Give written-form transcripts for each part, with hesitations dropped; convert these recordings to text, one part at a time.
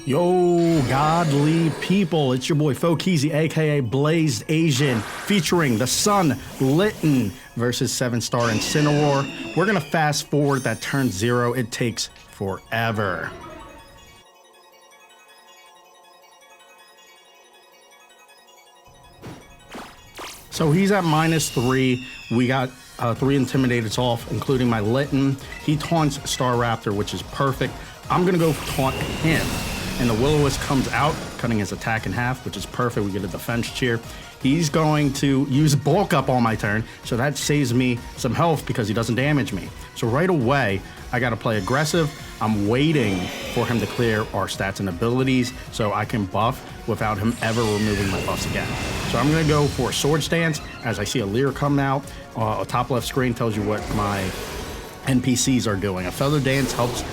Yo, godly people, it's your boy Fokeezy, aka Blazed Asian, featuring the Sun Litten versus 7-star Incineroar. We're gonna fast forward that turn 0. It takes forever. So he's at -3. We got 3 Intimidates off, including my Litten. He taunts Staraptor, which is perfect. I'm gonna go taunt him. And the Will-O-Wisp comes out, cutting his attack in half, which is perfect. We get a defense cheer. He's going to use bulk up on my turn, so that saves me some health because he doesn't damage me. So right away, I gotta play aggressive. I'm waiting for him to clear our stats and abilities so I can buff without him ever removing my buffs again. So I'm gonna go for a Swords Dance as I see a Leer come out. A top left screen tells you what my NPCs are doing. A Feather Dance helps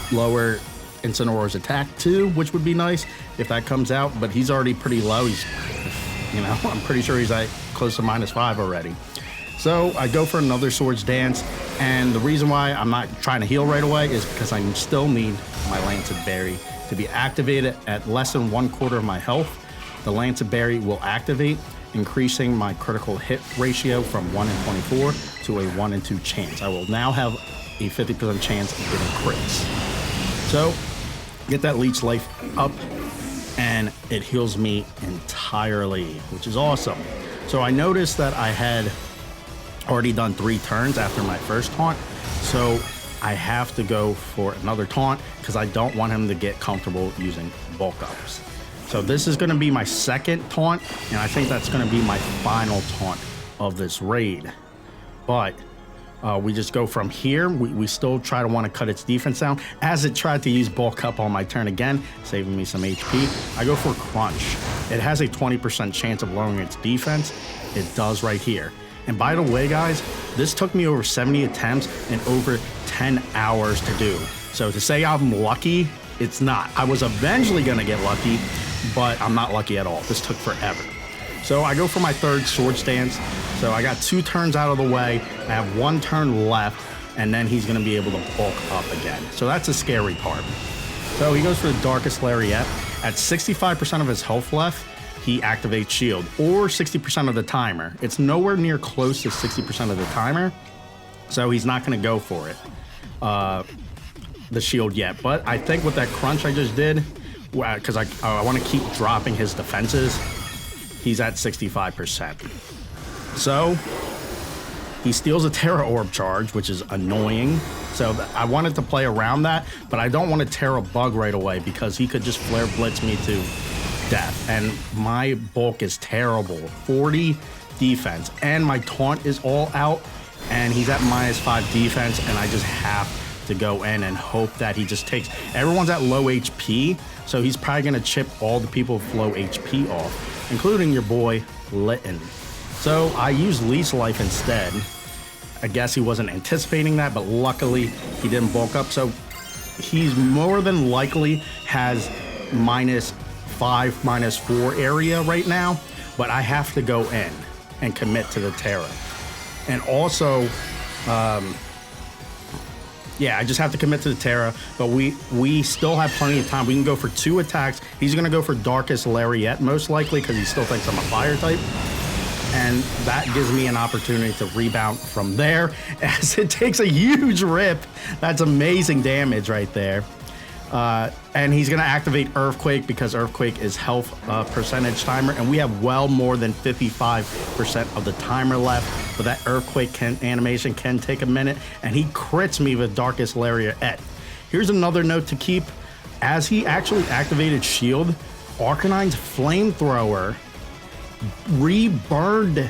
lower Incineroar's attack too, which would be nice if that comes out, but he's already pretty low. He's, I'm pretty sure he's like close to -5 already. So I go for another Swords Dance, and the reason why I'm not trying to heal right away is because I still need my Lancet Berry to be activated at less than 1/4 of my health. The Lancet Berry will activate, increasing my critical hit ratio from 1 in 24 to a 1 in 2 chance. I will now have a 50% chance of getting crits. So get that Leech Life up, and it heals me entirely, which is awesome. So I noticed that I had already done 3 turns after my first taunt, so I have to go for another taunt because I don't want him to get comfortable using bulk ups. So this is going to be my second taunt, and I think that's going to be my final taunt of this raid. But we just go from here. We still try to want to cut its defense down as it tried to use bulk up on my turn again, saving me some HP. I go for Crunch. It has a 20% chance of lowering its defense. It does right here. And by the way, guys, this took me over 70 attempts and over 10 hours to do. So to say I'm lucky, it's not. I was eventually going to get lucky, but I'm not lucky at all. This took forever. So I go for my third Swords Dance. So I got 2 turns out of the way. I have 1 turn left, and then he's going to be able to bulk up again. So that's a scary part. So he goes for the Darkest Lariat. At 65% of his health left, he activates Shield, or 60% of the timer. It's nowhere near close to 60% of the timer, so he's not going to go for it, the Shield yet. But I think with that Crunch I just did, because I want to keep dropping his defenses, he's at 65%. So he steals a Tera Orb charge, which is annoying. So I wanted to play around that, but I don't want to Tera Bug right away because he could just Flare Blitz me to death. And my bulk is terrible. 40 defense, and my taunt is all out, and he's at -5 defense, and I just have to go in and hope that he just takes... Everyone's at low HP, so he's probably going to chip all the people with low HP off, including your boy Litten. So I used Leech Life instead. I guess he wasn't anticipating that, but luckily he didn't bulk up. So he's more than likely has -5, -4 area right now, but I have to go in and commit to the Tera. And also, yeah, I just have to commit to the Tera, but we still have plenty of time. We can go for 2 attacks. He's going to go for Darkest Lariat, most likely, because he still thinks I'm a fire type. And that gives me an opportunity to rebound from there, as it takes a huge rip. That's amazing damage right there. And he's going to activate Earthquake because Earthquake is health percentage timer, and we have well more than 55% of the timer left, but that Earthquake animation can take a minute, and he crits me with Darkest Lariat. Here's another note to keep. As he actually activated Shield, Arcanine's Flamethrower reburned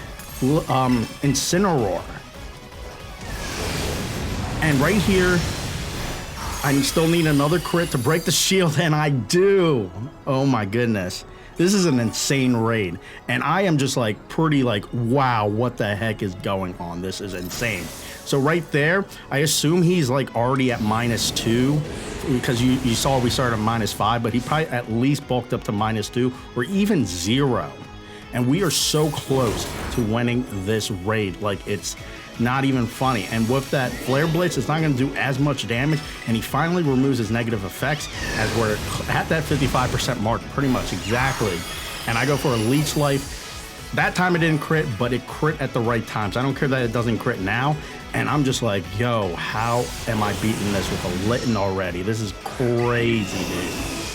Incineroar. And right here, I still need another crit to break the shield, and I do. Oh my goodness. This is an insane raid. And I am just like pretty like, wow, what the heck is going on? This is insane. So right there, I assume he's like already at -2 because you saw we started at -5, but he probably at least bulked up to -2 or even 0. And we are so close to winning this raid. Like, it's Not even funny. And with that Flare Blitz, it's not going to do as much damage, and he finally removes his negative effects as we're at that 55% mark, pretty much exactly. And I go for a Leech Life. That time it didn't crit, but it crit at the right times. I don't care that it doesn't crit now. And I'm just like, yo, how am I beating this with a Litten already? This is crazy, dude.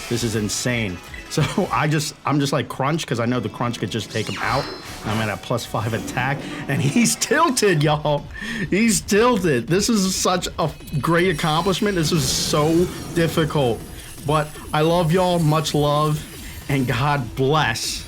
This is insane. So I'm just like crunch, because I know the crunch could just take him out. I'm at a +5 attack, and he's tilted, y'all. He's tilted. This is such a great accomplishment. This was so difficult. But I love y'all. Much love, and God bless.